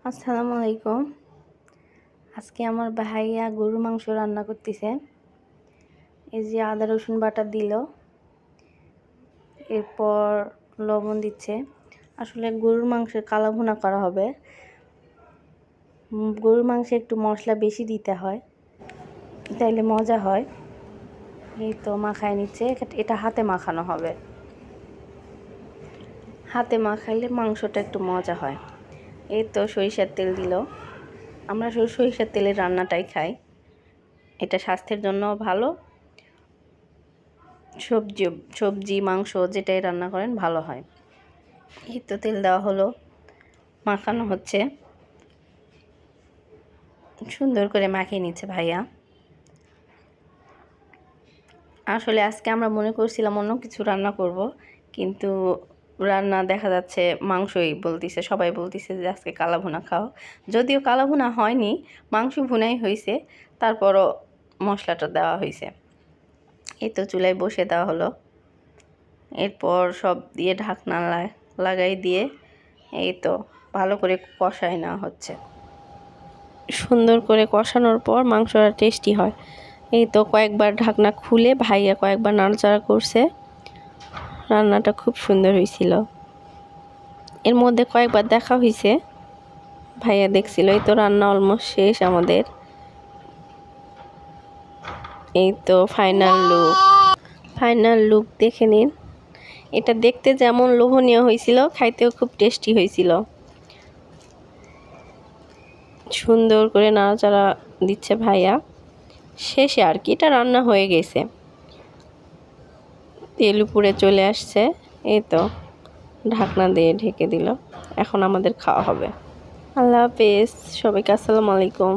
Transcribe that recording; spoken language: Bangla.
আসসালামু আলাইকুম। আজকে আমার ভাইয়া গরুর মাংস রান্না করতেছে। এই যে আদা রসুন বাটা দিল, এরপর লবণ দিচ্ছে। আসলে গরুর মাংসের কালা ভুনা করা হবে। গরুর মাংসে একটু মশলা বেশি দিতে হয়, তাইলে মজা হয়। এই তো মাখায় নিচ্ছে, এটা হাতে মাখানো হবে। হাতে মাখাইলে মাংসটা একটু মজা হয়। এই তো সরিষার তেল দিল। আমরা সরিষার তেলের রান্নাটাই খাই, এটা স্বাস্থ্যের জন্য ভালো। সবজি মাংস যেটাই রান্না করেন ভালো হয়। এই তো তেল দেওয়া হলো, মাখানো হচ্ছে, সুন্দর করে মাখিয়ে নিচ্ছে ভাইয়া। আসলে আজকে আমরা মনে করছিলাম অন্য কিছু রান্না করব, কিন্তু রান্না দেখা যাচ্ছে মাংসই বলতিছে, সবাই বলতিছে যে আজকে কালা ভুনা খাও। যদিও কালা ভুনা হয়নি, মাংস ভুনাই হয়েছে, তারপরও মশলাটা দেওয়া হয়েছে। এই তো চুলায় বসে দেওয়া হলো, এরপর সব দিয়ে ঢাকনা লাগাই দিয়ে এই তো ভালো করে কষায় নেওয়া হচ্ছে। সুন্দর করে কষানোর পর মাংসটা টেস্টি হয়। এই তো কয়েকবার ঢাকনা খুলে ভাইয়া কয়েকবার নাড়াচাড়া করছে, রান্নাটা খুব সুন্দর হয়েছিল। এর মধ্যে কয়েকবার দেখা হয়েছে, ভাইয়া দেখছিল। এই তো রান্না অলমোস্ট শেষ আমাদের। এই তো ফাইনাল লুক দেখে নিন। এটা দেখতে যেমন লোভনীয় হয়েছিল, খাইতেও খুব টেস্টি হয়েছিল। সুন্দর করে নাড়াচাড়া দিচ্ছে ভাইয়া। শেষে আর কি, এটা রান্না হয়ে গেছে, তেল উপরে চলে আসছে। এই তো ঢাকনা দিয়ে ঢেকে দিল। এখন আমাদের খাওয়া হবে। আল্লাহ হাফেজ সবাইকে, আসসালামু আলাইকুম।